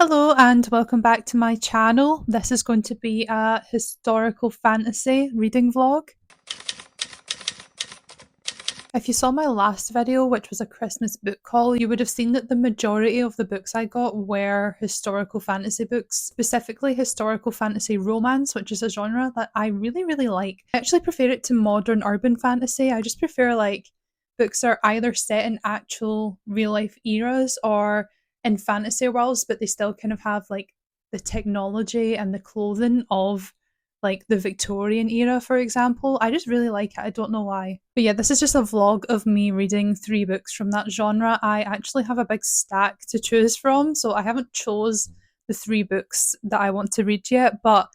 Hello and welcome back to my channel. This is going to be a historical fantasy reading vlog. If you saw my last video, which was a Christmas book haul, you would have seen that the majority of the books I got were historical fantasy books, specifically historical fantasy romance, which is a genre that I really like. I actually prefer it to modern urban fantasy. I just prefer books that are either set in actual real life eras or in fantasy worlds, but they still kind of have the technology and the clothing of the Victorian era, for example. I just really like it. I don't know why. But yeah, this is just a vlog of me reading 3 books from that genre. I actually have a big stack to choose from, so I haven't chose the 3 books that I want to read yet, but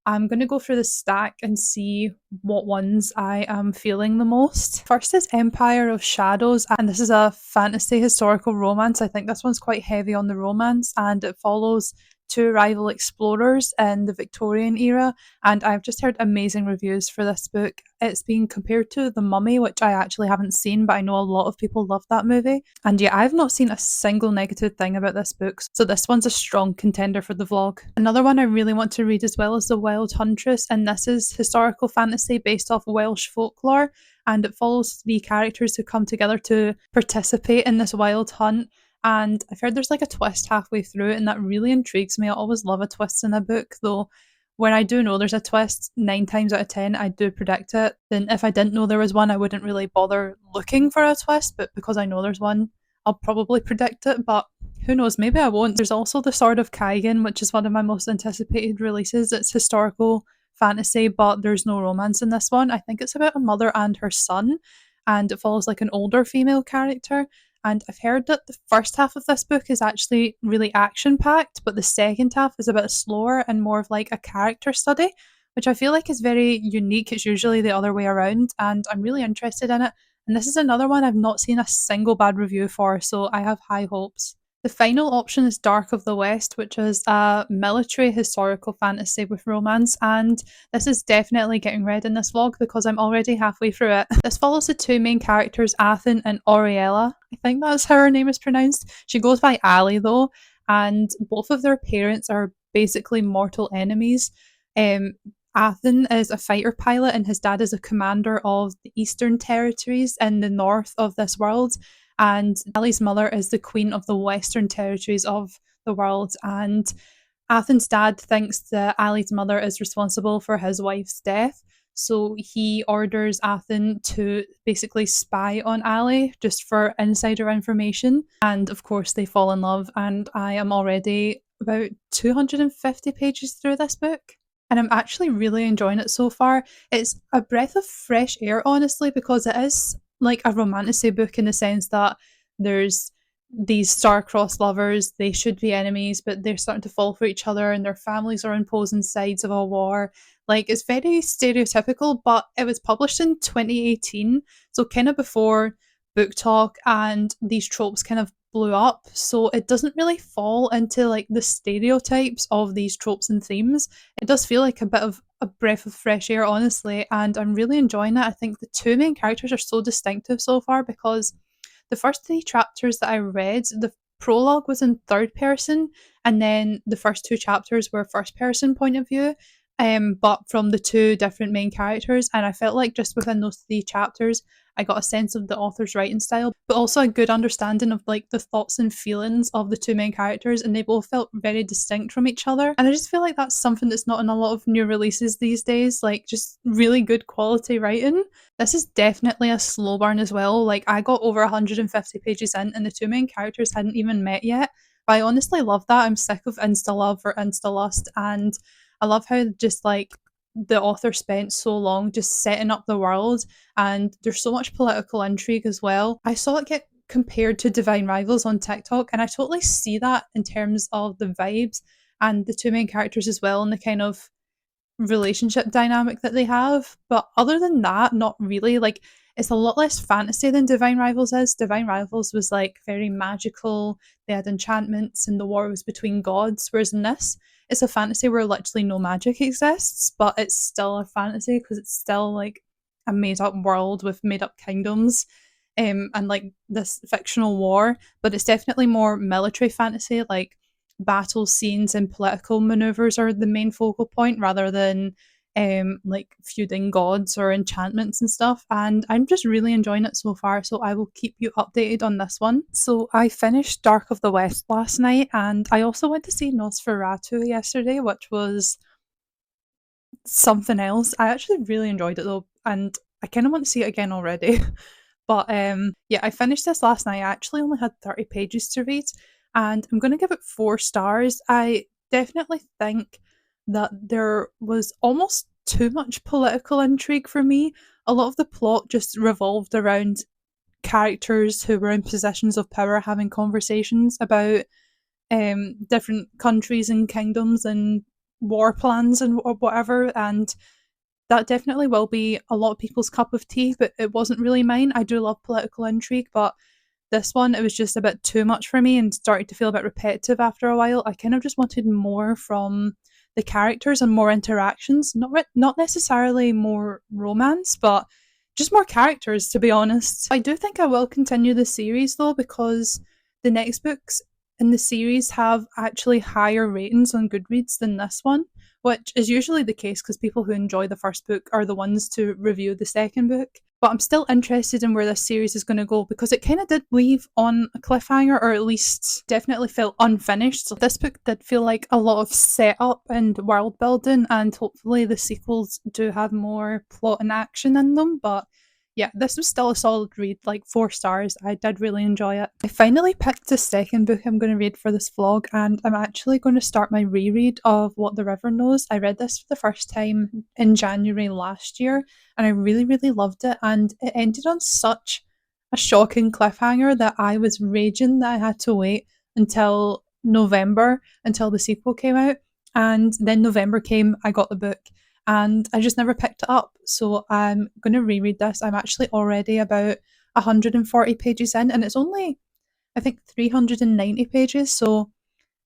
I'm going to go through the stack and see what ones I am feeling the most. First is Empire of Shadows, and this is a fantasy historical romance. I think this one's quite heavy on the romance, and it follows two rival explorers in the Victorian era, and I've just heard amazing reviews for this book. It's being compared to The Mummy, which I actually haven't seen, but I know a lot of people love that movie. And yeah, I've not seen a single negative thing about this book, so this one's a strong contender for the vlog. Another one I really want to read as well is The Wild Huntress, and this is historical fantasy based off Welsh folklore, and it follows 3 characters who come together to participate in this wild hunt. And I've heard there's a twist halfway through it, and that really intrigues me. I always love a twist in a book, though when I do know there's a twist, 9 times out of 10, I do predict it. Then if I didn't know there was one, I wouldn't really bother looking for a twist, but because I know there's one, I'll probably predict it, but who knows, maybe I won't. There's also The Sword of Kaigan, which is one of my most anticipated releases. It's historical fantasy, but there's no romance in this one. I think it's about a mother and her son, and it follows an older female character. And I've heard that the first half of this book is actually really action packed, but the second half is a bit slower and more of a character study, which I feel is very unique. It's usually the other way around, and I'm really interested in it. And this is another one I've not seen a single bad review for, so I have high hopes. The final option is Dark of the West, which is a military historical fantasy with romance, and this is definitely getting read in this vlog because I'm already halfway through it. This follows the 2 main characters, Athen and Oriella. I think that's how her name is pronounced. She goes by Ali though, and both of their parents are basically mortal enemies. Athen is a fighter pilot and his dad is a commander of the Eastern Territories in the north of this world, and Ali's mother is the queen of the Western Territories of the world. And Athen's dad thinks that Ali's mother is responsible for his wife's death, so he orders Athen to basically spy on Ali just for insider information. And of course, they fall in love, and I am already about 250 pages through this book. And I'm actually really enjoying it so far. It's a breath of fresh air, honestly, because it is a romantasy book in the sense that there's these star-crossed lovers. They should be enemies, but they're starting to fall for each other, and their families are on opposing sides of a war. It's very stereotypical, but it was published in 2018, so kind of before Book Talk and these tropes kind of blew up. So it doesn't really fall into the stereotypes of these tropes and themes. It does feel like a bit of a breath of fresh air, honestly, and I'm really enjoying it. I think the 2 main characters are so distinctive so far because the first 3 chapters that I read, the prologue was in third person, and then the first 2 chapters were first person point of view, but from the 2 different main characters. And I felt like just within those 3 chapters, I got a sense of the author's writing style, but also a good understanding of the thoughts and feelings of the 2 main characters, and they both felt very distinct from each other. And I just feel like that's something that's not in a lot of new releases these days, just really good quality writing. This is definitely a slow burn as well. I got over 150 pages in, and the 2 main characters hadn't even met yet. But I honestly love that. I'm sick of insta love or insta lust, and I love how just the author spent so long just setting up the world, and there's so much political intrigue as well. I saw it get compared to Divine Rivals on TikTok, and I totally see that in terms of the vibes and the 2 main characters as well, and the kind of relationship dynamic that they have. But other than that, not really. It's a lot less fantasy than Divine Rivals is. Divine Rivals was very magical, they had enchantments, and the war was between gods, whereas in this, it's a fantasy where literally no magic exists, but it's still a fantasy because it's still a made up world with made up kingdoms, and this fictional war. But it's definitely more military fantasy. battle scenes and political maneuvers are the main focal point rather than like feuding gods or enchantments and stuff. And I'm just really enjoying it so far, so I will keep you updated on this one. So I finished Dark of the West last night, and I also went to see Nosferatu yesterday, which was something else. I actually really enjoyed it though, and I kind of want to see it again already. But yeah, I finished this last night. I actually only had 30 pages to read, and I'm going to give it 4 stars. I definitely think that there was almost too much political intrigue for me. A lot of the plot just revolved around characters who were in positions of power having conversations about different countries and kingdoms and war plans and whatever. And that definitely will be a lot of people's cup of tea, but it wasn't really mine. I do love political intrigue, but this one, it was just a bit too much for me and started to feel a bit repetitive after a while. I kind of just wanted more from the characters and more interactions. Not necessarily more romance, but just more characters, to be honest. I do think I will continue the series though, because the next books in the series have actually higher ratings on Goodreads than this one, which is usually the case because people who enjoy the first book are the ones to review the second book. But I'm still interested in where this series is going to go because it kind of did leave on a cliffhanger, or at least definitely felt unfinished. So this book did feel like a lot of setup and world building, and hopefully the sequels do have more plot and action in them. But yeah, this was still a solid read, like 4 stars. I did really enjoy it. I finally picked the second book I'm going to read for this vlog, and I'm actually going to start my reread of What the River Knows. I read this for the first time in January last year, and I really, really loved it. And it ended on such a shocking cliffhanger that I was raging that I had to wait until November until the sequel came out. And then November came, I got the book, and I just never picked it up. So I'm going to reread this. I'm actually already about 140 pages in, and it's only, I think, 390 pages. So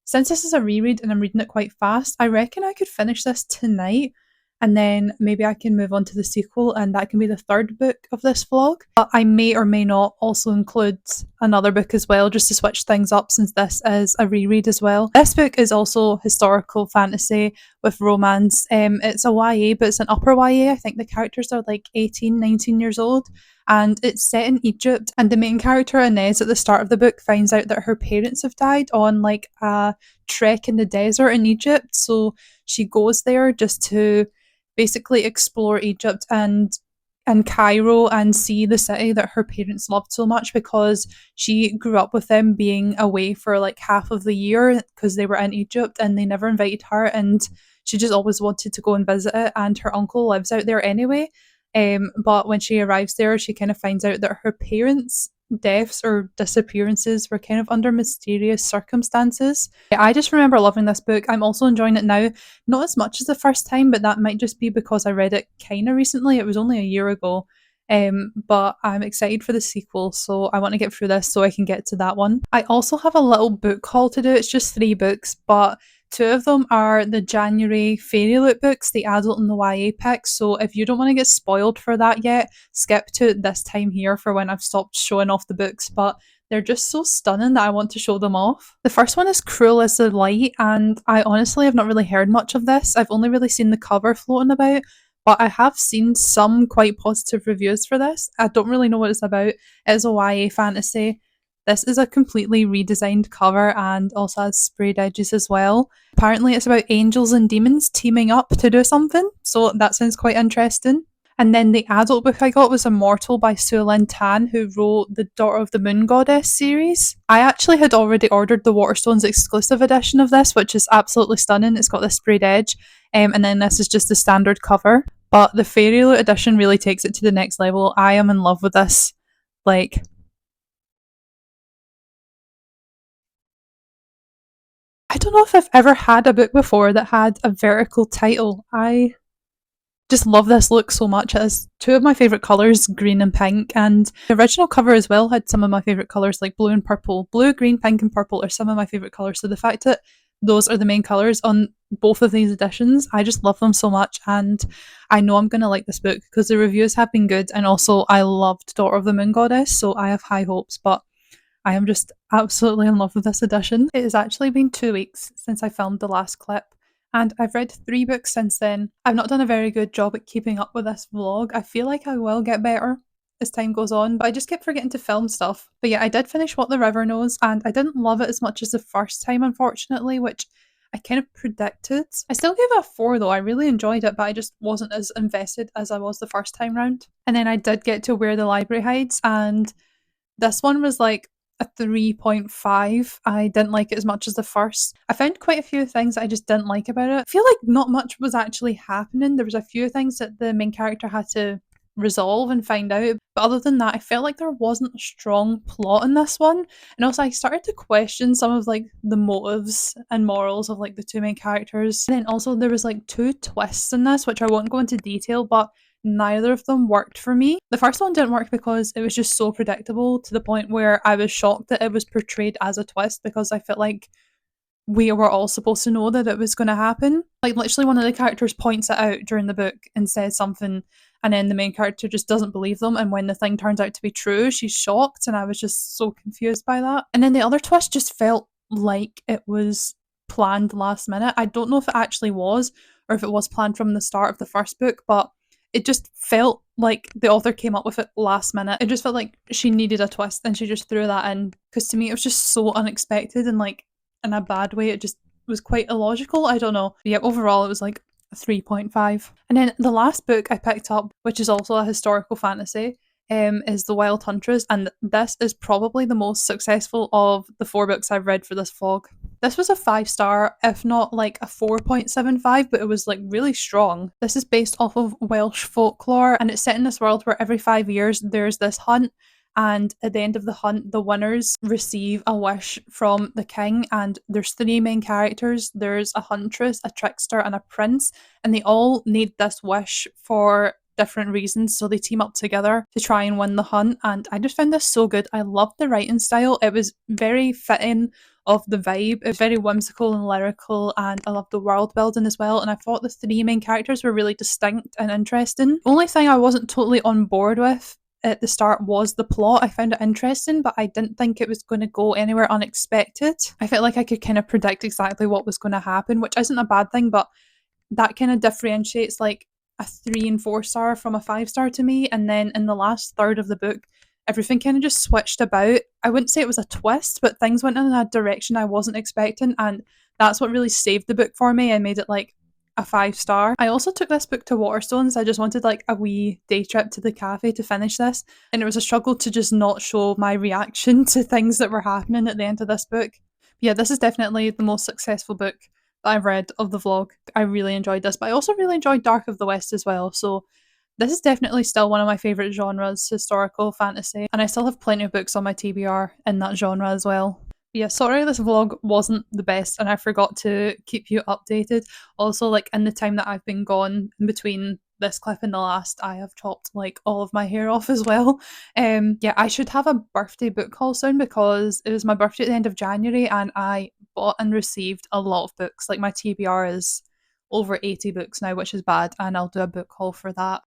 since this is a reread and I'm reading it quite fast, I reckon I could finish this tonight, and then maybe I can move on to the sequel, and that can be the third book of this vlog. But I may or may not also include another book as well, just to switch things up, since this is a reread as well. This book is also historical fantasy with romance. It's a YA, but it's an upper YA. I think the characters are like 18, 19 years old, and it's set in Egypt. And the main character, Inez, at the start of the book finds out that her parents have died on like a trek in the desert in Egypt. So she goes there just to basically explore Egypt and Cairo and see the city that her parents loved so much, because she grew up with them being away for like half of the year because they were in Egypt and they never invited her, and she just always wanted to go and visit it, and her uncle lives out there anyway. But when she arrives there, she kind of finds out that her parents' deaths or disappearances were kind of under mysterious circumstances. I just remember loving this book. I'm also enjoying it now, not as much as the first time, but that might just be because I read it kind of recently. It was only a year ago. But I'm excited for the sequel, so I want to get through this so I can get to that one. I also have a little book haul to do. It's just 3 books, but 2 of them are the January Fairy Loot books, the adult and the YA picks. So if you don't want to get spoiled for that yet, skip to this time here for when I've stopped showing off the books. But they're just so stunning that I want to show them off. The first one is Cruel as the Light, and I honestly have not really heard much of this. I've only really seen the cover floating about, but I have seen some quite positive reviews for this. I don't really know what it's about. It is a YA fantasy. This is a completely redesigned cover and also has sprayed edges as well. Apparently, it's about angels and demons teaming up to do something, so that sounds quite interesting. And then the adult book I got was Immortal by Sue Lynn Tan, who wrote the Daughter of the Moon Goddess series. I actually had already ordered the Waterstones exclusive edition of this, which is absolutely stunning. It's got this sprayed edge, and then this is just the standard cover. But the Fairy Loot edition really takes it to the next level. I am in love with this. Like, I don't know if I've ever had a book before that had a vertical title. I just love this look so much. It has 2 of my favourite colours, green and pink, and the original cover as well had some of my favourite colours like blue and purple. Blue, green, pink and purple are some of my favourite colours, so the fact that those are the main colours on both of these editions, I just love them so much, and I know I'm going to like this book because the reviews have been good, and also I loved Daughter of the Moon Goddess, so I have high hopes. But I am just absolutely in love with this edition. It has actually been 2 weeks since I filmed the last clip, and I've read 3 books since then. I've not done a very good job at keeping up with this vlog. I feel like I will get better as time goes on, but I just kept forgetting to film stuff. But yeah, I did finish What the River Knows, and I didn't love it as much as the first time, unfortunately, which I kind of predicted. I still gave it a 4 though. I really enjoyed it, but I just wasn't as invested as I was the first time round. And then I did get to Where the Library Hides, and this one was like a 3.5. I didn't like it as much as the first. I found quite a few things I just didn't like about it. I feel like not much was actually happening. There was a few things that the main character had to resolve and find out. But other than that, I felt like there wasn't a strong plot in this one. And also I started to question some of like the motives and morals of like the two main characters. And then also there was like 2 twists in this, which I won't go into detail, but neither of them worked for me. The first one didn't work because it was just so predictable to the point where I was shocked that it was portrayed as a twist, because I felt like we were all supposed to know that it was going to happen. Like, literally, one of the characters points it out during the book and says something, and then the main character just doesn't believe them. And when the thing turns out to be true, she's shocked, and I was just so confused by that. And then the other twist just felt like it was planned last minute. I don't know if it actually was, or if it was planned from the start of the first book, but it just felt like the author came up with it last minute. It just felt like she needed a twist and she just threw that in, because to me it was just so unexpected, and like in a bad way. It just was quite illogical. I don't know. But yeah, overall it was like a 3.5. And then the last book I picked up, which is also a historical fantasy, is The Wild Huntress, and this is probably the most successful of the 4 books I've read for this vlog. This was a 5-star, if not like a 4.75, but it was like really strong. This is based off of Welsh folklore, and it's set in this world where every 5 years there's this hunt, and at the end of the hunt the winners receive a wish from the king, and there's 3 main characters. There's a huntress, a trickster, and a prince, and they all need this wish for different reasons, so they team up together to try and win the hunt. And I just found this so good. I loved the writing style. It was very fitting of the vibe. It was very whimsical and lyrical, and I loved the world building as well. And I thought the 3 main characters were really distinct and interesting. The only thing I wasn't totally on board with at the start was the plot. I found it interesting, but I didn't think it was going to go anywhere unexpected. I felt like I could kind of predict exactly what was going to happen, which isn't a bad thing, but that kind of differentiates like a 3 and 4-star from a 5-star to me. And then in the last third of the book, everything kind of just switched about. I wouldn't say it was a twist, but things went in a direction I wasn't expecting, and that's what really saved the book for me and made it like a 5-star. I also took this book to Waterstones. I just wanted like a wee day trip to the cafe to finish this, and it was a struggle to just not show my reaction to things that were happening at the end of this book. But yeah, this is definitely the most successful book that I've read of the vlog. I really enjoyed this, but I also really enjoyed Dark of the West as well. So this is definitely still one of my favourite genres, historical fantasy, and I still have plenty of books on my TBR in that genre as well. But yeah, sorry this vlog wasn't the best and I forgot to keep you updated. Also, like in the time that I've been gone in between this clip and the last, I have chopped like all of my hair off as well. Yeah, I should have a birthday book haul soon, because it was my birthday at the end of January and I bought and received a lot of books. Like my TBR is over 80 books now, which is bad, and I'll do a book haul for that.